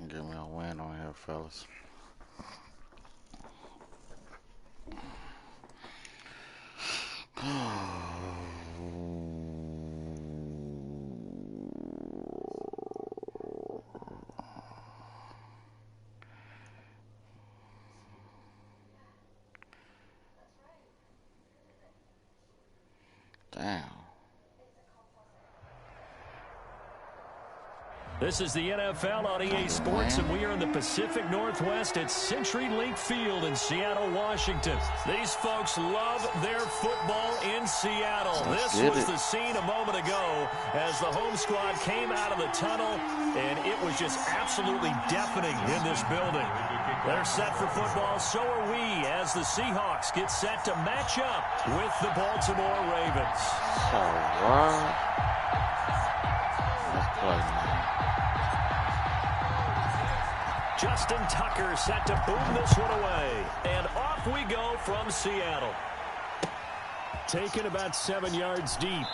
Give me a win on here, fellas. Damn. This is the NFL on EA Sports, and we are in the Pacific Northwest at CenturyLink Field in Seattle, Washington. These folks love their football in Seattle. This was the scene a moment ago as the home squad came out of the tunnel, and it was just absolutely deafening in this building. They're set for football, so are we, as the Seahawks get set to match up with the Baltimore Ravens. All right. Let's play, man. Justin Tucker set to boom this one away. And off we go from Seattle. Taken about 7 yards deep.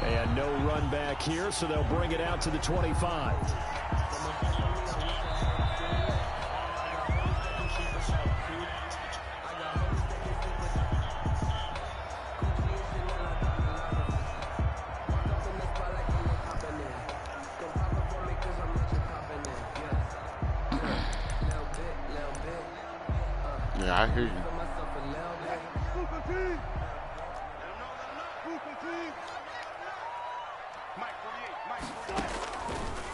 And no run back here, so they'll bring it out to the 25. Yeah, I hear you.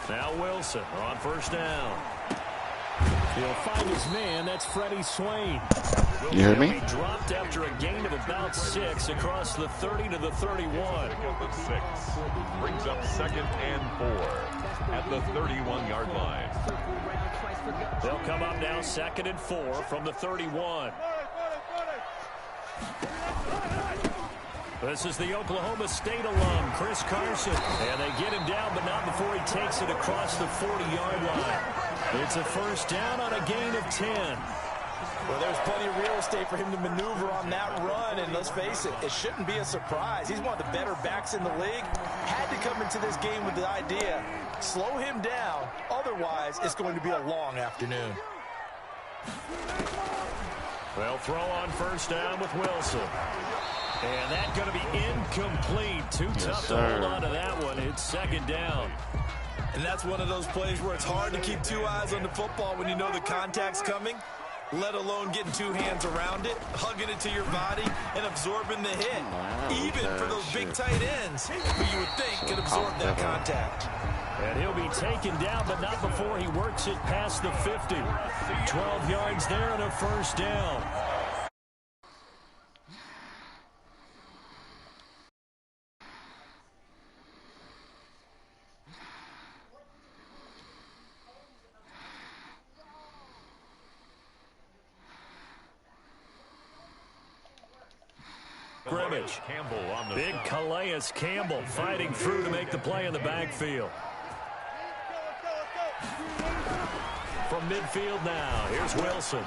Now Wilson on first down. He'll find his man. That's Freddie Swain. You hear me? He dropped after a gain of about 6 across the 30 to the 31. Brings up 2nd and 4 at the 31-yard line. They'll come up now 2nd and 4 from the 31. This is the Oklahoma State alum, Chris Carson. And they get him down, but not before he takes it across the 40-yard line. It's a first down on a gain of 10. Well, there's plenty of real estate for him to maneuver on that run, and let's face it, it shouldn't be a surprise. He's one of the better backs in the league. Had to come into this game with the idea, slow him down, otherwise it's going to be a long afternoon. They'll throw on first down with Wilson. And that's going to be incomplete. Too tough to hold on to that one. It's 2nd down. And that's one of those plays where it's hard to keep 2 eyes on the football when you know the contact's coming, let alone getting 2 hands around it, hugging it to your body, and absorbing the hit. Even for those big tight ends, who you would think could absorb that contact. And he'll be taken down, but not before he works it past the 50. 12 yards there and a first down. Scrimmage. Big Calais Campbell fighting through to make the play in the backfield. From midfield now, here's Wilson.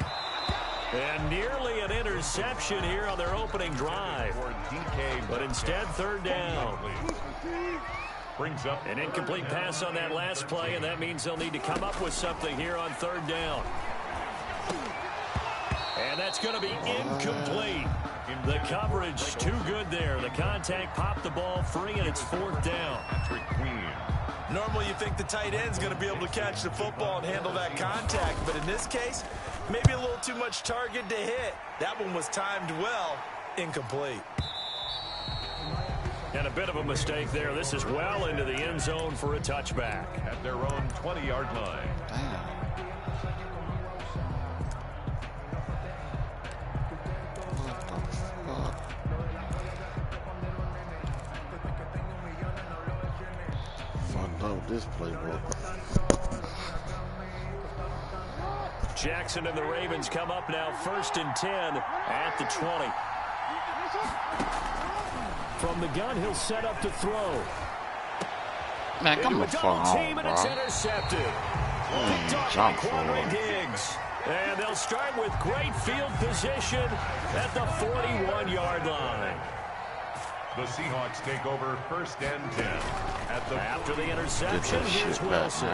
And nearly an interception here on their opening drive. But instead, 3rd down. Brings up an incomplete pass on that last play, and that means they'll need to come up with something here on 3rd down. And that's going to be incomplete. The coverage too good there. The contact popped the ball free, and it's 4th down. Normally you think the tight end's going to be able to catch the football and handle that contact, but in this case, maybe a little too much target to hit. That one was timed well. Incomplete. And a bit of a mistake there. This is well into the end zone for a touchback. At their own 20-yard line. Damn. This playbook. Jackson and the Ravens come up now 1st and 10 at the 20. From the gun, he'll set up to throw. Man, come on, team, and it's intercepted. Picked off by Quandre Diggs. And they'll start with great field position at the 41-yard line. The Seahawks take over 1st and 10. After the interception, here's Wilson.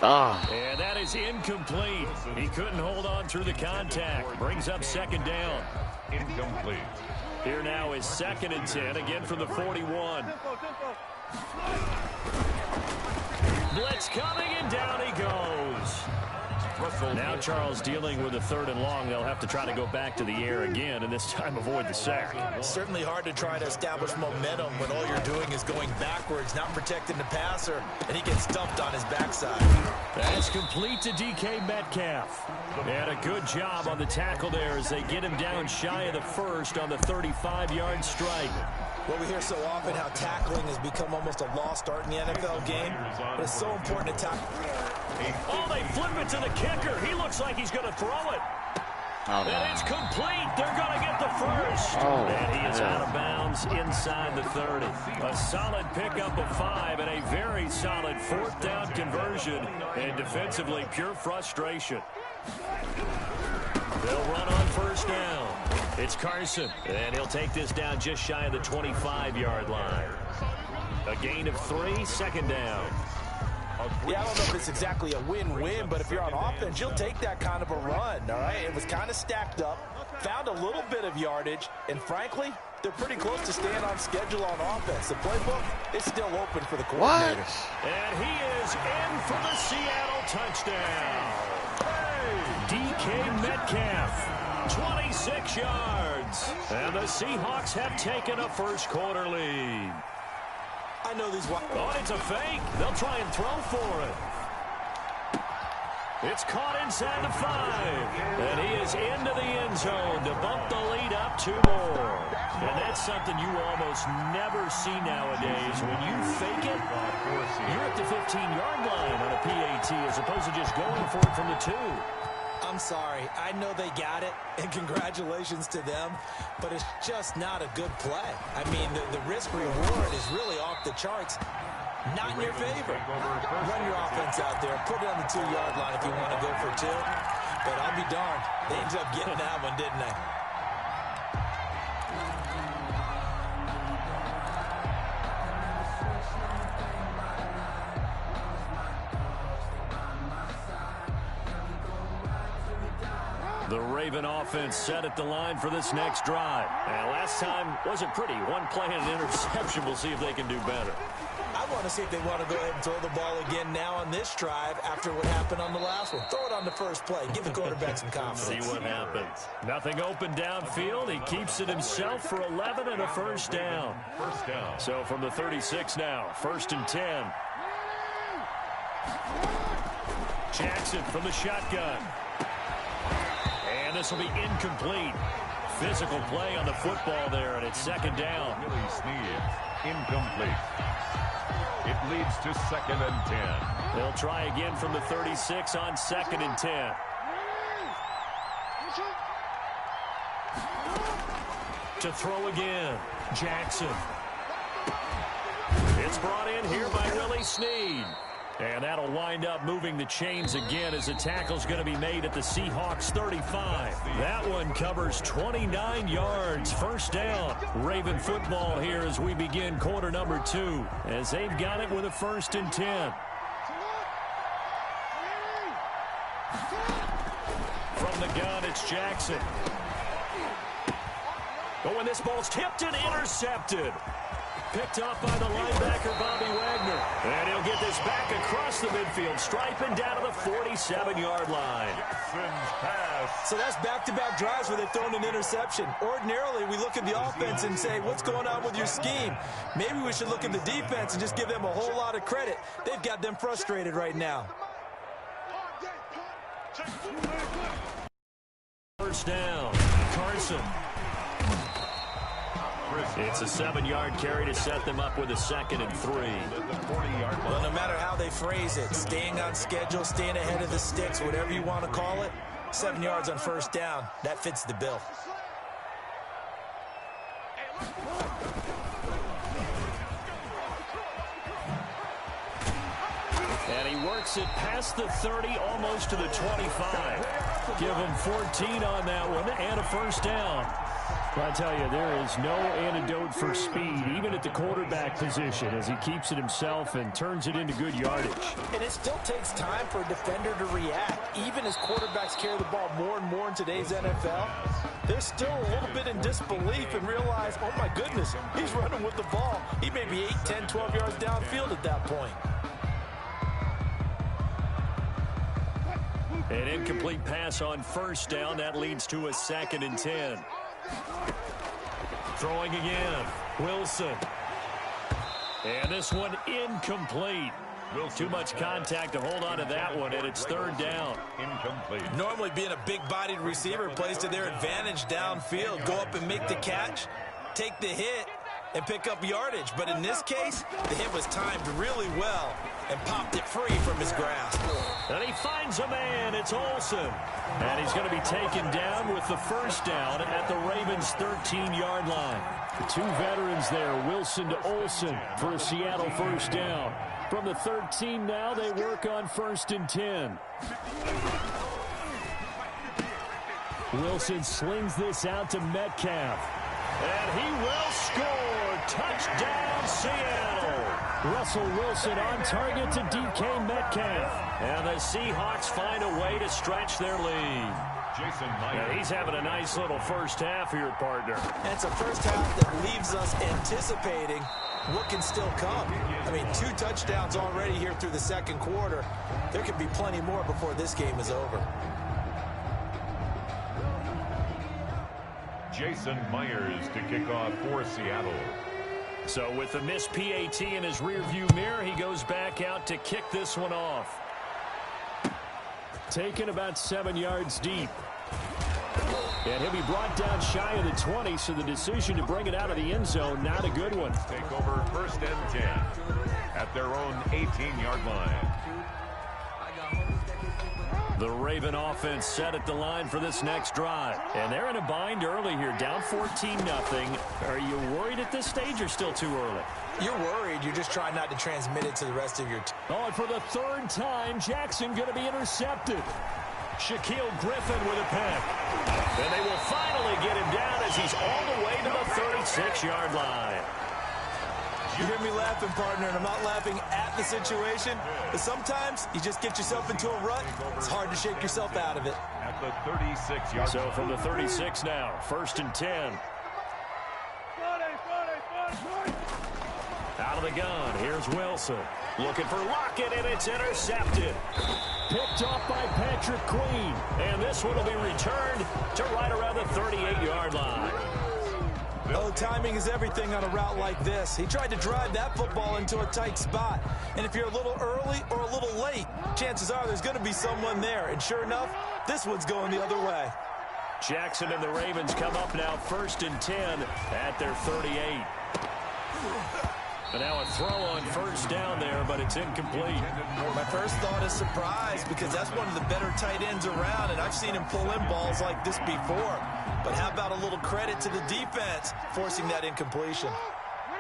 And that is incomplete. He couldn't hold on through the contact. Brings up second down. Incomplete. Here now is 2nd and 10, again from the 41. Blitz coming, and down he goes. Now Charles dealing with a 3rd and long. They'll have to try to go back to the air again, and this time avoid the sack. It's certainly hard to try to establish momentum when all you're doing is going backwards, not protecting the passer, and he gets stumped on his backside. That's complete to DK Metcalf. And a good job on the tackle there as they get him down shy of the first on the 35-yard strike. Well, we hear so often how tackling has become almost a lost art in the NFL game, but it's so important to tackle. Oh, they flip it to the kicker. He looks like he's going to throw it. And it's complete. They're going to get the first. And he is out of bounds inside the 30. A solid pickup of 5 and a very solid 4th down conversion. And defensively, pure frustration. They'll run on 1st down. It's Carson, and he'll take this down just shy of the 25-yard line. A gain of 3, 2nd down. Yeah, I don't know if it's exactly a win-win, but if you're on offense, you'll take that kind of a run, all right? It was kind of stacked up, found a little bit of yardage, and frankly, they're pretty close to staying on schedule on offense. The playbook is still open for the coordinator. And he is in for the Seattle touchdown. DK Metcalf, 26 yards. And the Seahawks have taken a first-quarter lead. I know these. Oh, it's a fake. They'll try and throw for it. It's caught inside the 5. And he is into the end zone to bump the lead up 2 more. And that's something you almost never see nowadays. When you fake it, you're at the 15-yard line on a PAT as opposed to just going for it from the 2. I'm sorry. I know they got it, and congratulations to them, but it's just not a good play. I mean, the risk-reward is really off the charts. Not in your favor. Run your offense out there. Put it on the 2-yard line if you want to go for 2. But I'll be darned. They ended up getting that one, didn't they? The Raven offense set at the line for this next drive. And last time wasn't pretty. 1 play and an interception. We'll see if they can do better. I want to see if they want to go ahead and throw the ball again now on this drive after what happened on the last one. Throw it on the first play. Give the quarterback some confidence. See what happens. Nothing open downfield. He keeps it himself for 11 and a first down. So from the 36 now, 1st and 10. Jackson from the shotgun. And this will be incomplete. Physical play on the football there, and it's 2nd down. Really sneeze. Incomplete. It leads to 2nd and 10. They'll try again from the 36 on 2nd and 10. To throw again, Jackson. It's brought in here by Willie Snead. And that'll wind up moving the chains again as the tackle's going to be made at the Seahawks 35. That one covers 29 yards. 1st down. Raven football here as we begin quarter number 2. As they've got it with a 1st and 10. From the gun, it's Jackson. Oh, and this ball's tipped and intercepted. Picked off by the linebacker, Bobby Wagner. And he'll get this back across the midfield stripe and down to the 47-yard line. So that's back-to-back drives where they've thrown an interception. Ordinarily, we look at the offense and say, what's going on with your scheme? Maybe we should look at the defense and just give them a whole lot of credit. They've got them frustrated right now. 1st down, Carson. It's a 7-yard carry to set them up with a 2nd and 3. Well, no matter how they phrase it, staying on schedule, staying ahead of the sticks, whatever you want to call it, 7 yards on 1st down, that fits the bill. And he works it past the 30, almost to the 25. Give him 14 on that one and a 1st down. Well, I tell you, there is no antidote for speed, even at the quarterback position, as he keeps it himself and turns it into good yardage. And it still takes time for a defender to react. Even as quarterbacks carry the ball more and more in today's NFL, they're still a little bit in disbelief and realize, oh my goodness, he's running with the ball. He may be 8, 10, 12 yards downfield at that point. An incomplete pass on first down. That leads to a 2nd and 10. Throwing again. Wilson. And this one incomplete. Too much contact to hold on to that one, and it's 3rd down. Incomplete. Normally being a big-bodied receiver plays to their advantage downfield. Go up and make the catch, take the hit, and pick up yardage. But in this case, the hit was timed really well and popped it free from his grasp. And he finds a man. It's Olsen. And he's going to be taken down with the 1st down at the Ravens' 13-yard line. The two veterans there, Wilson to Olsen for a Seattle 1st down. From the 13 now, they work on 1st and 10. Wilson slings this out to Metcalf. And he will score. Touchdown, Seattle. Russell Wilson on target to DK Metcalf. And the Seahawks find a way to stretch their lead. Jason Now, he's having a nice little first half here, partner. And it's a first half that leaves us anticipating what can still come. I mean, 2 touchdowns already here through the 2nd quarter. There could be plenty more before this game is over. Jason Myers to kick off for Seattle. So with the missed PAT in his rearview mirror, he goes back out to kick this one off. Taken about 7 yards deep. And he'll be brought down shy of the 20, so the decision to bring it out of the end zone, not a good one. Take over 1st and 10 at their own 18-yard line. The Raven offense set at the line for this next drive. And they're in a bind early here, down 14-0. Are you worried at this stage or still too early? You're worried. You're just trying not to transmit it to the rest of your team. Oh, and for the 3rd time, Jackson going to be intercepted. Shaquille Griffin with a pick. And they will finally get him down as he's all the way to the 36-yard line. You hear me laughing, partner, and I'm not laughing at the situation, but sometimes you just get yourself into a rut. It's hard to shake yourself out of it. At the 36-yard line. So from the 36 now, 1st and 10. Out of the gun, here's Wilson. Looking for Lockett, and it's intercepted. Picked off by Patrick Queen. And this one will be returned to right around the 38-yard line. Oh, timing is everything on a route like this. He tried to drive that football into a tight spot. And if you're a little early or a little late, chances are there's going to be someone there. And sure enough, this one's going the other way. Jackson and the Ravens come up now 1st and 10 at their 38. And now a throw on 1st down there, but it's incomplete. My first thought is surprise because that's one of the better tight ends around, and I've seen him pull in balls like this before. But how about a little credit to the defense forcing that incompletion?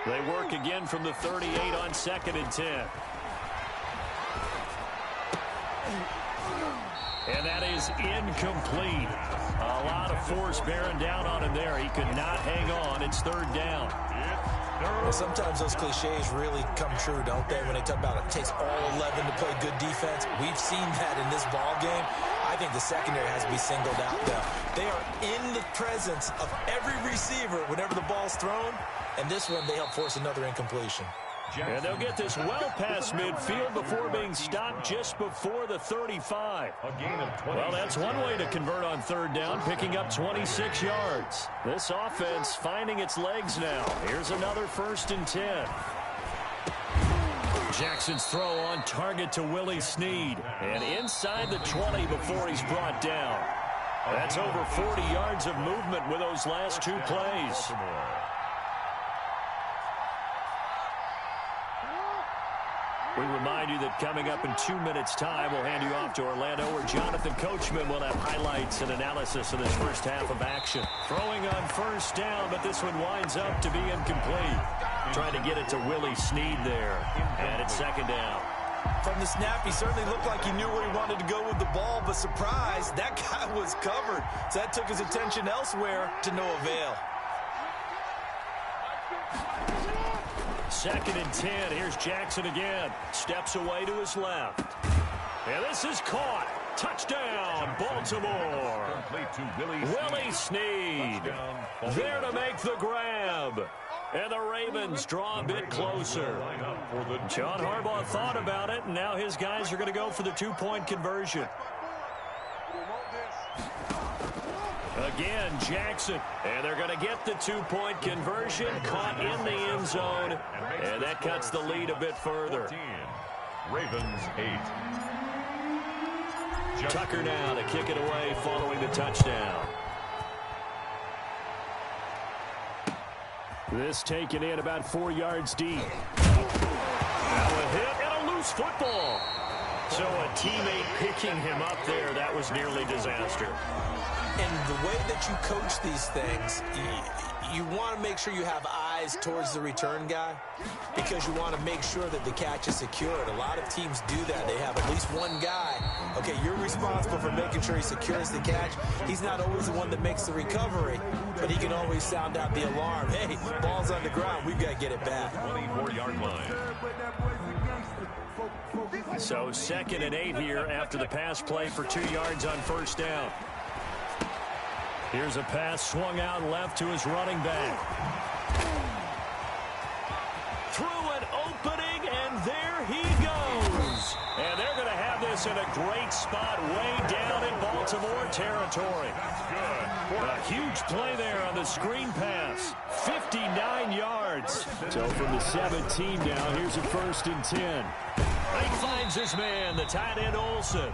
They work again from the 38 on 2nd and 10. And that is incomplete. A lot of force bearing down on him there. He could not hang on. It's 3rd down. Well, sometimes those cliches really come true, don't they? When they talk about it takes all 11 to play good defense. We've seen that in this ball game. I think the secondary has to be singled out, though. They are in the presence of every receiver whenever the ball's thrown, and this one they help force another incompletion. And they'll get this well past midfield before being stopped just before the 35. A gain of 20. Well, that's one way to convert on 3rd down, picking up 26 yards. This offense finding its legs now. Here's another 1st and 10. Jackson's throw on target to Willie Snead. And inside the 20 before he's brought down. That's over 40 yards of movement with those last 2 plays. We remind you that coming up in 2 minutes' time, we'll hand you off to Orlando, where Jonathan Coachman will have highlights and analysis of this first half of action. Throwing on 1st down, but this one winds up to be incomplete. Trying to get it to Willie Snead there, and it's 2nd down. From the snap, he certainly looked like he knew where he wanted to go with the ball, but surprise, that guy was covered. So that took his attention elsewhere to no avail. 2nd and 10. Here's Jackson again. Steps away to his left. And this is caught. Touchdown, Baltimore. Complete to Willie Snead. There to make the grab. And the Ravens draw a bit closer. John Harbaugh thought about it, and now his guys are going to go for the 2-point conversion. Again, Jackson. And they're going to get the 2-point conversion, caught in the end zone. And that cuts the lead a bit further. 14. Ravens 8. Tucker now to kick it away following the touchdown. This taken in about 4 yards deep. Now a hit and a loose football. So a teammate picking him up there, that was nearly disaster. And the way that you coach these things, you want to make sure you have eyes towards the return guy because you want to make sure that the catch is secured. A lot of teams do that. They have at least one guy. Okay, you're responsible for making sure he secures the catch. He's not always the one that makes the recovery, but he can always sound out the alarm. Hey, ball's on the ground. We've got to get it back. 24-yard line. So 2nd and 8 here after the pass play for 2 yards on 1st down. Here's a pass swung out left to his running back. Through an opening, and there he goes. And they're going to have this in a great spot way down in Baltimore territory. A huge play there on the screen pass. 59 yards. So from the 17 now, here's a 1st and 10. He finds his man, the tight end Olsen.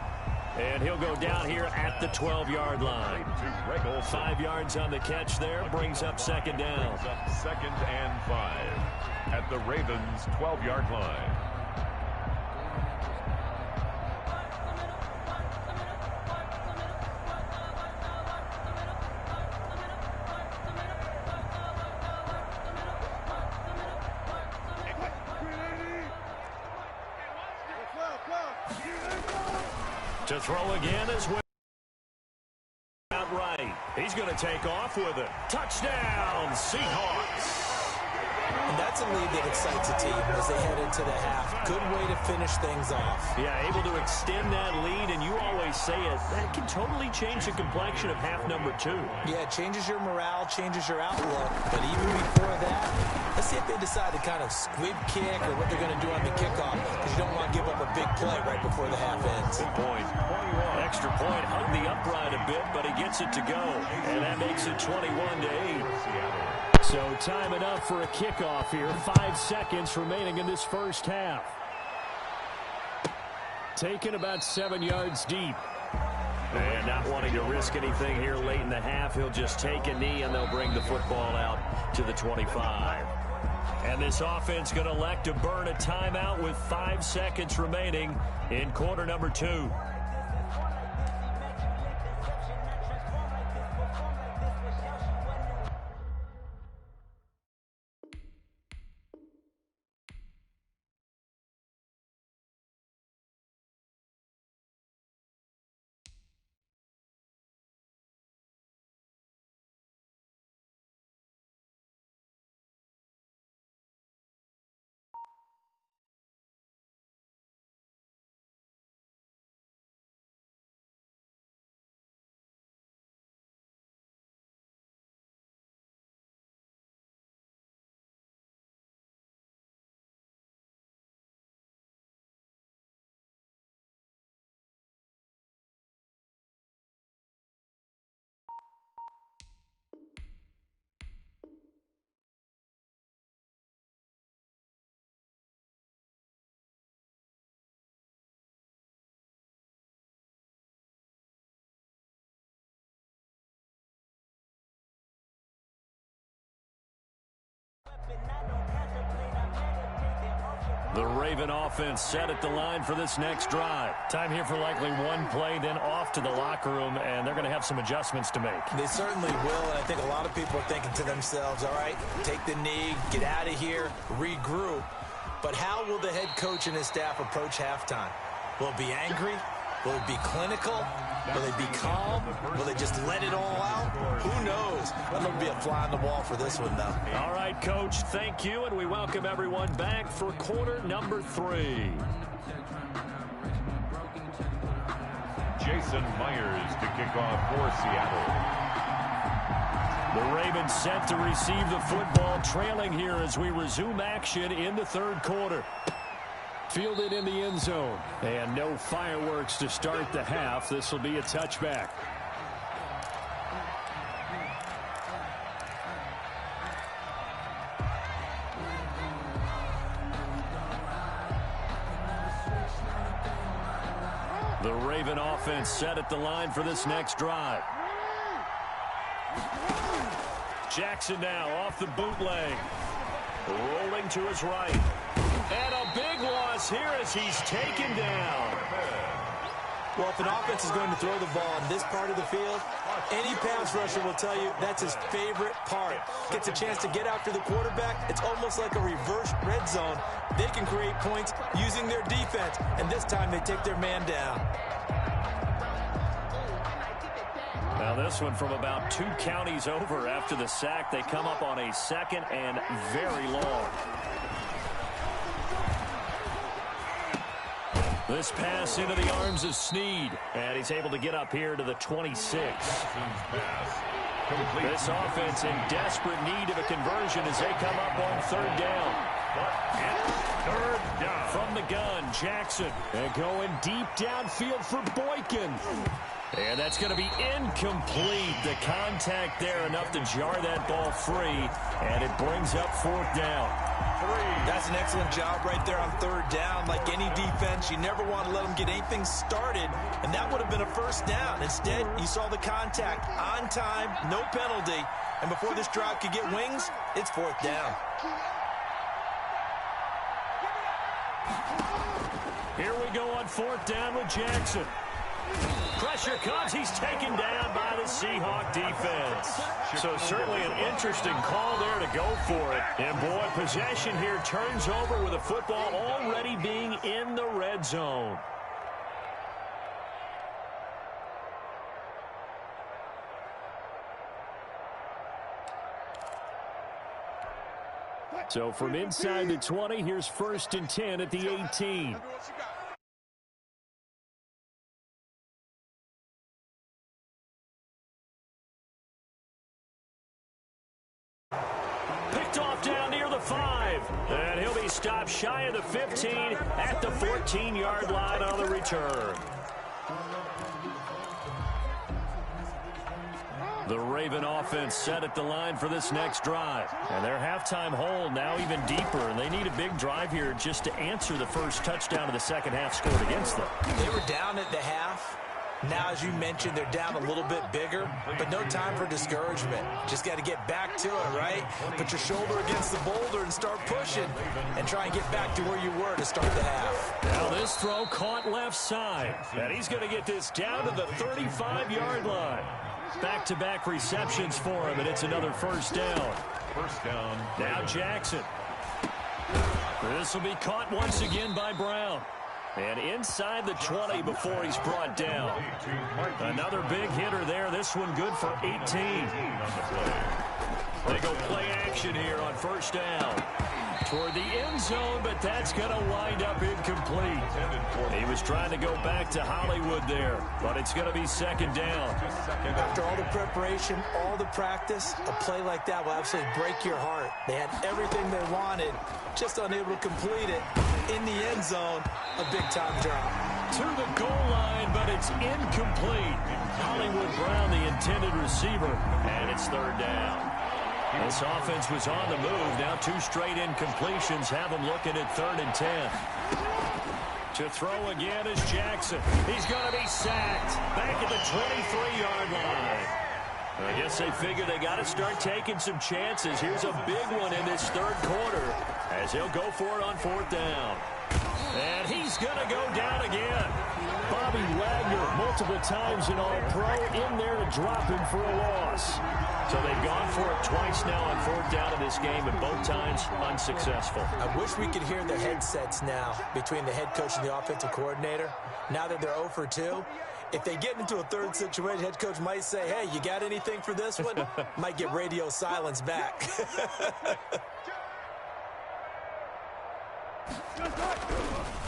And he'll go down here at the 12-yard line. 5 yards on the catch there, brings up 2nd down. 2nd and 5 at the Ravens' 12-yard line. To throw again is outright. He's going to take off with it. Touchdown, Seahawks. And that's a lead that excites a team as they head into the half. Good way to finish things off. Yeah, able to extend that lead, and you always say it, that can totally change the complexion of half number 2. Yeah, it changes your morale, changes your outlook. But even before that, let's see if they decide to kind of squib kick or what they're going to do on the kickoff, because you don't want to give up a big play right before the half ends. Good point. Extra point, hung the upright a bit, but he gets it to go. And that makes it 21-8. So time enough for a kickoff here. 5 seconds remaining in this first half. Taken about 7 yards deep. And not wanting to risk anything here late in the half, he'll just take a knee and they'll bring the football out to the 25. And this offense going to elect to burn a timeout with 5 seconds remaining in quarter number 2. The Raven offense set at the line for this next drive. Time here for likely one play, then off to the locker room, and they're going to have some adjustments to make. They certainly will, and I think a lot of people are thinking to themselves, all right, take the knee, get out of here, regroup. But how will the head coach and his staff approach halftime? Will it be angry? Will it be clinical? Will they be calm? Will they just let it all out? Who knows? I'd love to be a fly on the wall for this one, though. All right, Coach, thank you, and we welcome everyone back for quarter number 3. Jason Myers to kick off for Seattle. The Ravens set to receive the football, trailing here as we resume action in the third quarter. Fielded in the end zone. And no fireworks to start the half. This will be a touchback. The Raven offense set at the line for this next drive. Jackson now off the bootleg. Rolling to his right. And a big loss here as he's taken down. Well, if an offense is going to throw the ball in this part of the field, any pass rusher will tell you that's his favorite part. Gets a chance to get after the quarterback. It's almost like a reverse red zone. They can create points using their defense, and this time they take their man down. Now this one from about 2 counties over after the sack. They come up on a 2nd and very long. This pass into the arms of Snead. And he's able to get up here to the 26. This offense in desperate need of a conversion as they come up on 3rd down. Third down. From the gun, Jackson. And going deep downfield for Boykin. And that's going to be incomplete. The contact there enough to jar that ball free. And it brings up 4th down. That's an excellent job right there on 3rd down. Like any defense, you never want to let them get anything started, and that would have been a 1st down. Instead, you saw the contact on time, no penalty, and before this drive could get wings, it's 4th down. Here we go on 4th down with Jackson. Pressure comes. He's taken down by the Seahawk defense. So certainly an interesting call there to go for it. And, boy, possession here turns over with the football already being in the red zone. So from inside the 20, here's 1st and 10 at the 18. Picked off down near the 5. And he'll be stopped shy of the 15 at the 14-yard line on the return. The Raven offense set at the line for this next drive. And their halftime hole now even deeper. And they need a big drive here just to answer the first touchdown of the second half scored against them. They were down at the half. Now, as you mentioned, they're down a little bit bigger, but no time for discouragement. Just got to get back to it, right? Put your shoulder against the boulder and start pushing and try and get back to where you were to start the half. Now this throw caught left side, and he's going to get this down to the 35-yard line. Back-to-back receptions for him, and it's another 1st down. 1st down. Now Jackson. This will be caught once again by Brown. And inside the 20 before he's brought down. Another big hitter there. This one good for 18. They go play action here on 1st down. Toward the end zone, but that's going to wind up incomplete. He was trying to go back to Hollywood there, but it's going to be 2nd down. After all the preparation, all the practice, a play like that will absolutely break your heart. They had everything they wanted, just unable to complete it. In the end zone, a big-time drop. To the goal line, but it's incomplete. Hollywood Brown, the intended receiver, and it's 3rd down. This offense was on the move. Now 2 straight incompletions have them looking at 3rd and 10. To throw again is Jackson. He's going to be sacked. Back at the 23-yard line. I guess they figure they got to start taking some chances. Here's a big one in this 3rd quarter as he'll go for it on 4th down. And he's going to go down again. Bobby Bobby Wagner, multiple times an All-Pro, in there to drop him for a loss. So they've gone for it twice now on 4th down in this game, and both times unsuccessful. I wish we could hear the headsets now between the head coach and the offensive coordinator. Now that they're 0 for 2, if they get into a third situation, head coach might say, hey, you got anything for this one? Might get radio silence back.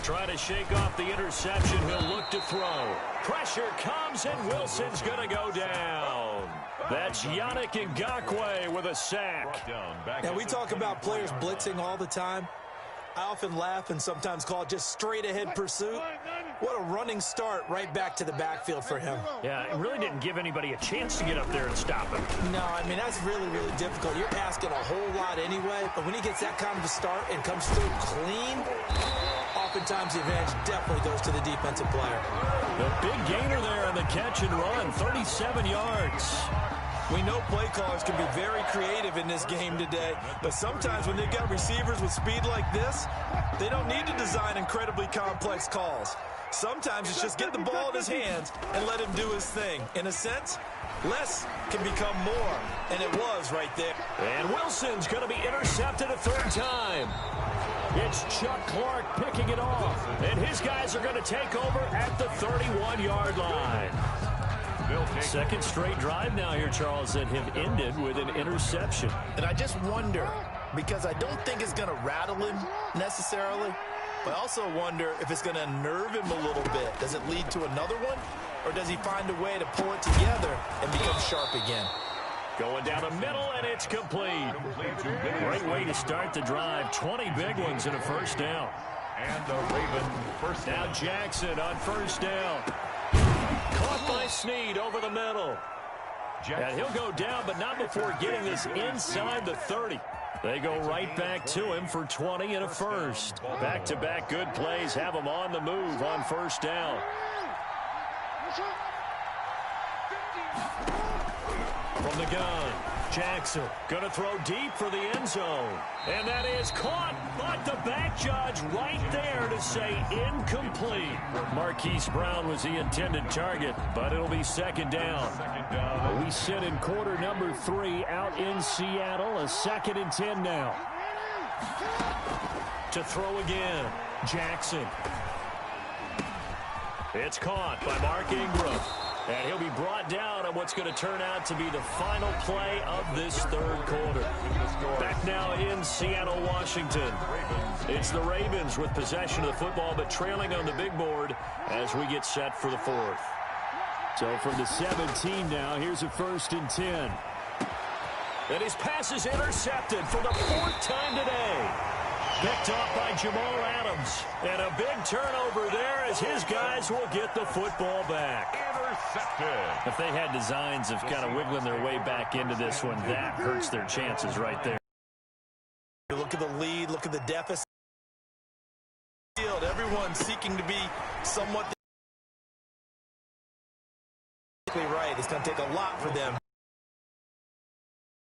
Trying to shake off the interception. He'll look to throw. Pressure comes, and Wilson's going to go down. That's Yannick Ngakoue with a sack. Now, we talk about players blitzing all the time. I often laugh and sometimes call it just straight-ahead pursuit. What a running start right back to the backfield for him. Yeah, it really didn't give anybody a chance to get up there and stop him. No, I mean, that's really, really difficult. You're asking a whole lot anyway, but when he gets that kind of a start and comes through clean, oftentimes the advantage definitely goes to the defensive player. The big gainer there on the catch and run, 37 yards. We know play callers can be very creative in this game today, but sometimes when they've got receivers with speed like this, they don't need to design incredibly complex calls. Sometimes it's just get the ball in his hands and let him do his thing. In a sense, less can become more, and it was right there. And Wilson's going to be intercepted a 3rd time. It's Chuck Clark picking it off, and his guys are going to take over at the 31-yard line. Second straight drive now here, Charles, that have ended with an interception. And I just wonder, because I don't think it's going to rattle him necessarily, but I also wonder if it's going to unnerve him a little bit. Does it lead to another one, or does he find a way to pull it together and become sharp again? Going down the middle, and it's complete. Great way to start the drive. 20 big ones in a 1st down. And the Ravens first down. Now Jackson on 1st down. Caught by Snead over the middle. And he'll go down, but not before getting this inside the 30. They go right back to him for 20 and a 1st. Back-to-back good plays have him on the move on 1st down. From the gun, Jackson going to throw deep for the end zone. And that is caught, but the back judge right there to say incomplete. Marquise Brown was the intended target, but it'll be 2nd down. We sit in quarter number 3 out in Seattle, a 2nd and 10 now. To throw again, Jackson. It's caught by Mark Ingram. And he'll be brought down on what's going to turn out to be the final play of this 3rd quarter. Back now in Seattle, Washington. It's the Ravens with possession of the football, but trailing on the big board as we get set for the 4th. So from the 17 now, here's a 1st and 10. And his pass is intercepted for the 4th time today. Picked off by Jamal Adams. And a big turnover there as his guys will get the football back. Intercepted. If they had designs of kind of wiggling their way back into this one, that hurts their chances right there. Look at the lead. Look at the deficit. Everyone seeking to be somewhat right. It's going to take a lot for them.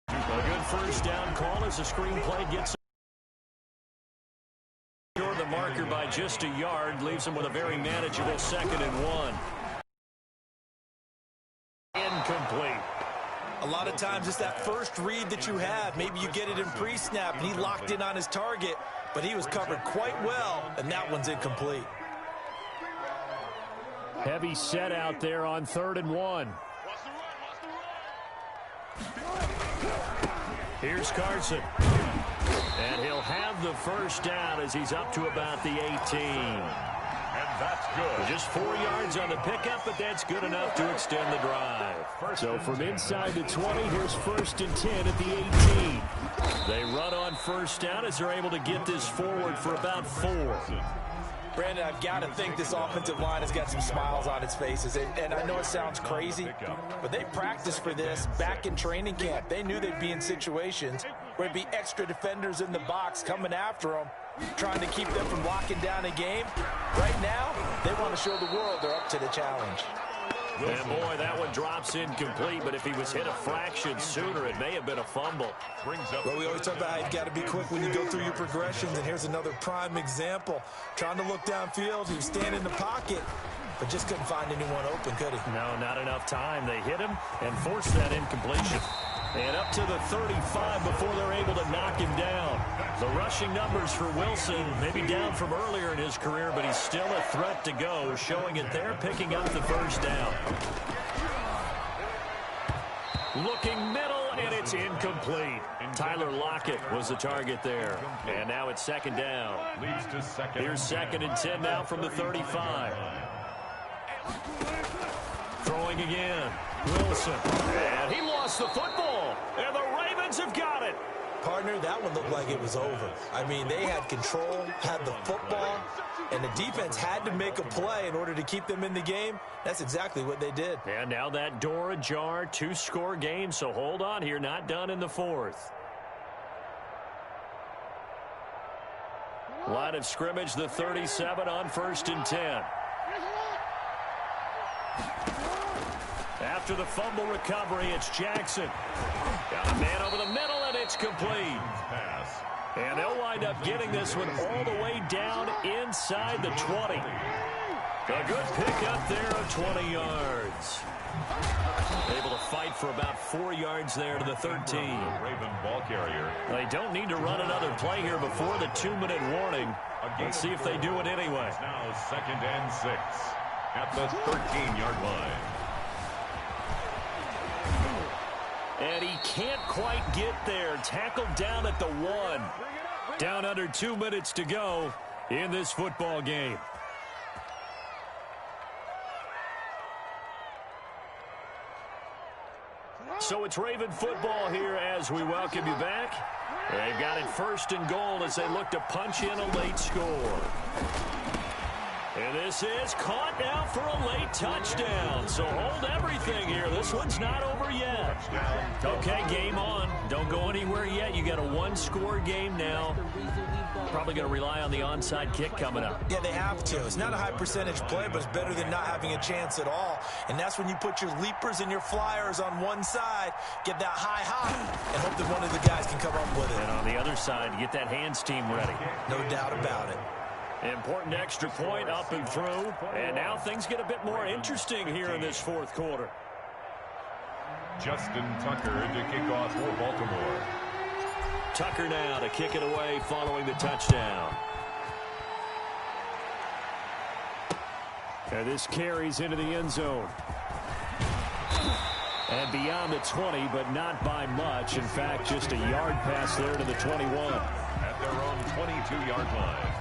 A good 1st down call as the screen play gets the marker by just a yard, leaves him with a very manageable 2nd and 1. Incomplete. A lot of times it's that first read that you have. Maybe you get it in pre-snap, and he locked in on his target, but he was covered quite well, and that one's incomplete. Heavy set out there on 3rd and 1. Here's Carson. And he'll have the 1st down as he's up to about the 18. And that's good. Just 4 yards on the pickup, but that's good enough to extend the drive. So from inside the 20, here's 1st and 10 at the 18. They run on 1st down as they're able to get this forward for about 4. Brandon, I've got to think this offensive line has got some smiles on its faces. And I know it sounds crazy, but they practiced for this back in training camp. They knew they'd be in situations where there'd be extra defenders in the box coming after them, trying to keep them from locking down a game. Right now, they want to show the world they're up to the challenge. And boy, that one drops incomplete, but if he was hit a fraction sooner, it may have been a fumble. Well, we always talk about how you've got to be quick when you go through your progressions, and here's another prime example. Trying to look downfield, he was standing in the pocket, but just couldn't find anyone open, could he? No, not enough time. They hit him and forced that incompletion. And up to the 35 before they're able to knock him down. The rushing numbers for Wilson, maybe down from earlier in his career, but he's still a threat to go, showing it there, picking up the first down. Looking middle, and it's incomplete. Tyler Lockett was the target there. And now it's second down. Here's second and 10 now from the 35. Throwing again. Wilson. And he lost the football. And the Ravens have got it. Partner, that one looked like it was over. I mean, they had control, had the football, and the defense had to make a play in order to keep them in the game. That's exactly what they did. And now that door ajar, 2-score game, so hold on here, not done in the fourth. Line of scrimmage, the 37 on 1st and 10. After the fumble recovery, it's Jackson. Got a man over the middle, and it's complete. And they'll wind up getting this one all the way down inside the 20. A good pickup there of 20 yards. Able to fight for about 4 yards there to the 13. Raven ball carrier. They don't need to run another play here before the 2-minute warning. Let's see if they do it anyway. Now 2nd and 6 at the 13-yard line. And he can't quite get there. Tackled down at the 1. Down under 2 minutes to go in this football game. So it's Raven football here as we welcome you back. They've got it 1st and goal as they look to punch in a late score. And this is caught now for a late touchdown. So hold everything here. This one's not over yet. Okay, game on. Don't go anywhere yet. You got a 1-score game now. Probably going to rely on the onside kick coming up. Yeah, they have to. It's not a high percentage play, but it's better than not having a chance at all. And that's when you put your leapers and your flyers on one side, get that high hop, and hope that one of the guys can come up with it. And on the other side, get that hands team ready. No doubt about it. Important extra point up and through. And now things get a bit more interesting here in this fourth quarter. Justin Tucker to kick off for Baltimore. Tucker now to kick it away following the touchdown. And this carries into the end zone. And beyond the 20, but not by much. In fact, just a yard pass there to the 21. At their own 22-yard line.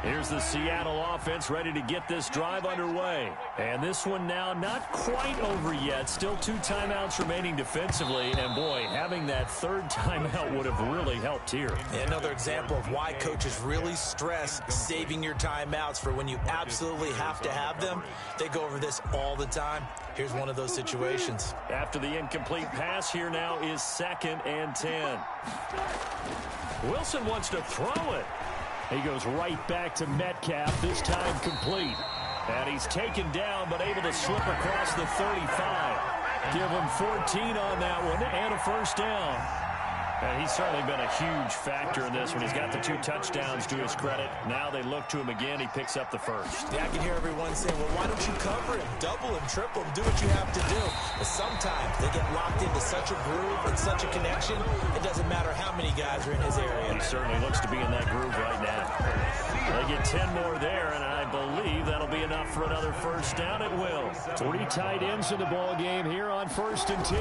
Here's the Seattle offense ready to get this drive underway. And this one now not quite over yet. Still 2 timeouts remaining defensively. And, boy, having that 3rd timeout would have really helped here. Another example of why coaches really stress saving your timeouts for when you absolutely have to have them. They go over this all the time. Here's one of those situations. After the incomplete pass, here now is 2nd and 10. Wilson wants to throw it. He goes right back to Metcalf, this time complete. And he's taken down, but able to slip across the 35. Give him 14 on that one and a first down. And he's certainly been a huge factor in this one. He's got the 2 touchdowns to his credit. Now they look to him again. He picks up the first. Yeah, I can hear everyone saying, well, why don't you cover him, double him, triple him, do what you have to do. But sometimes they get locked into such a groove and such a connection, it doesn't matter how many guys are in his area. He certainly looks to be in that groove right now. They get 10 more there, and I believe that'll be enough for another first down. It will. 3 tight ends in the ball game here on 1st and 10.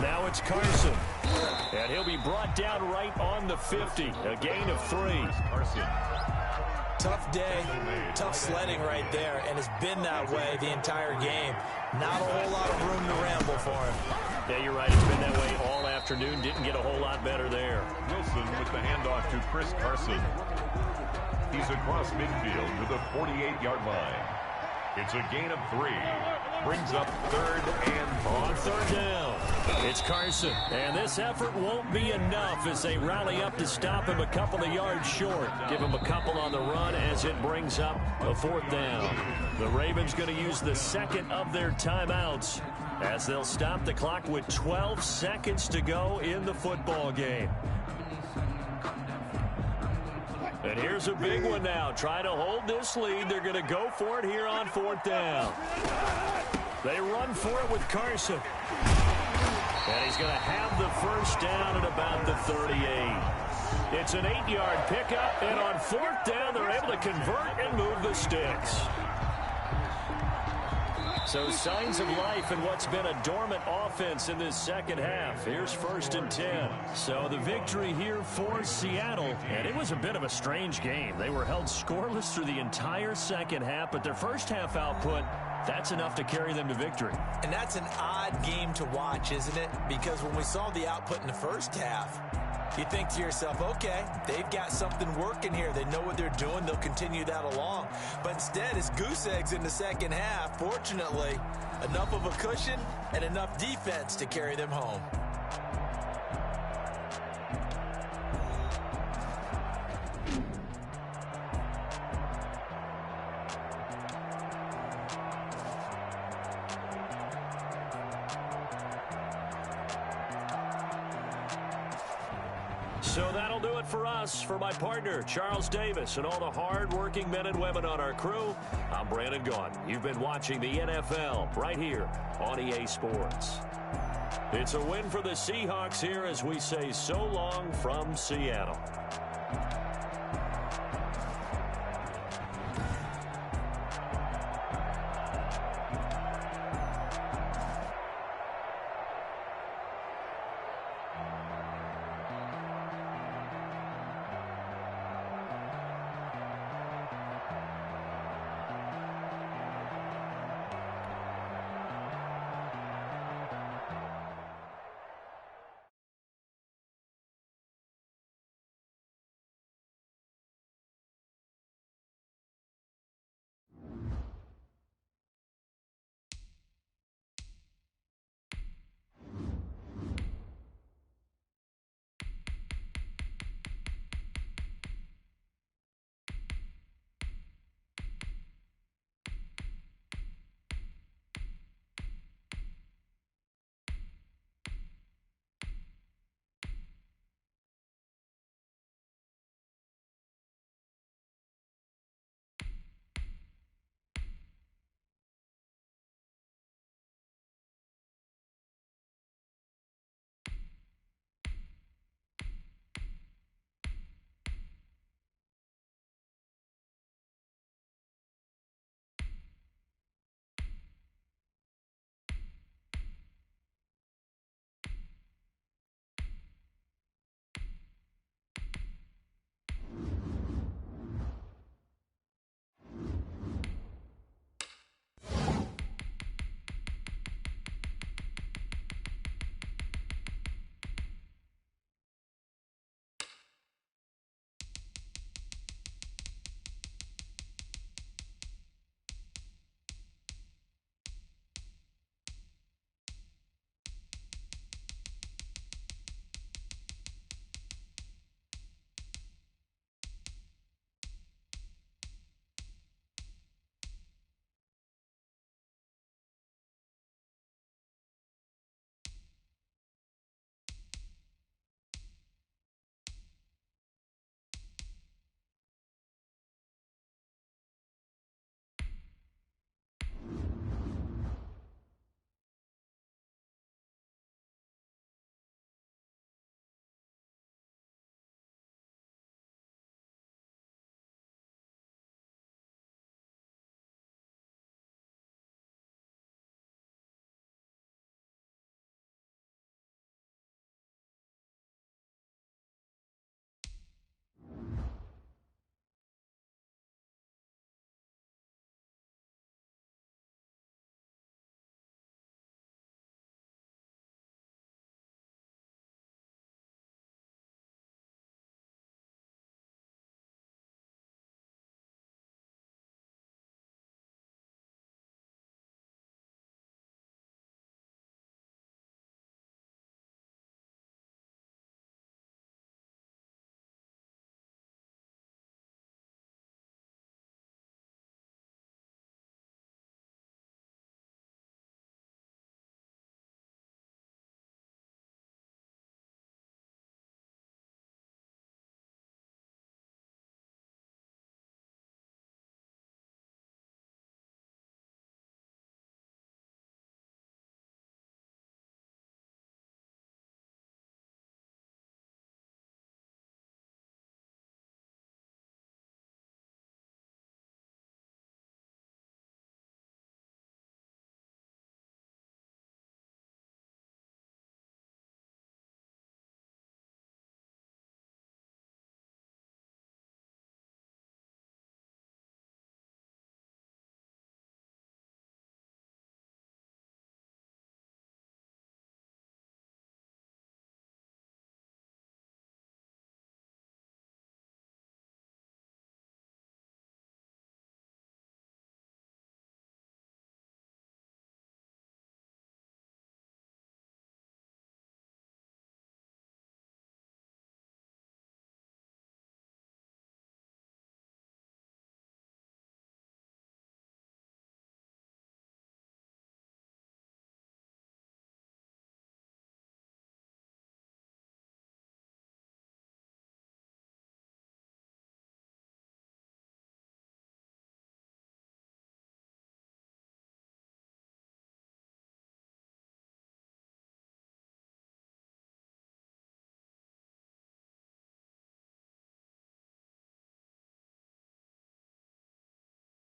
Now it's Carson. And he'll be brought down right on the 50. A gain of 3. Carson. Tough day, tough sledding right there, and it's been that way the entire game. Not a whole lot of room to ramble for him. Yeah, you're right. It's been that way all afternoon. Didn't get a whole lot better there. Wilson with the handoff to Chris Carson. He's across midfield to the 48-yard line. It's a gain of 3. Brings up 3rd and 4. On 3rd down, it's Carson. And this effort won't be enough as they rally up to stop him a couple of yards short. Give him a couple on the run as it brings up a 4th down. The Ravens going to use the second of their timeouts as they'll stop the clock with 12 seconds to go in the football game. And here's a big one now. Trying to hold this lead. They're going to go for it here on 4th down. They run for it with Carson. And he's going to have the 1st down at about the 38. It's an 8-yard pickup. And on 4th down, they're able to convert and move the sticks. So signs of life in what's been a dormant offense in this second half. Here's 1st and 10. So the victory here for Seattle. And it was a bit of a strange game. They were held scoreless through the entire second half, but their first half output, that's enough to carry them to victory. And that's an odd game to watch, isn't it? Because when we saw the output in the first half, you think to yourself, okay, they've got something working here. They know what they're doing. They'll continue that along. But instead, it's goose eggs in the second half. Fortunately, enough of a cushion and enough defense to carry them home. So that'll do it for us. For my partner, Charles Davis, and all the hard-working men and women on our crew, I'm Brandon Gaughan. You've been watching the NFL right here on EA Sports. It's a win for the Seahawks here as we say so long from Seattle.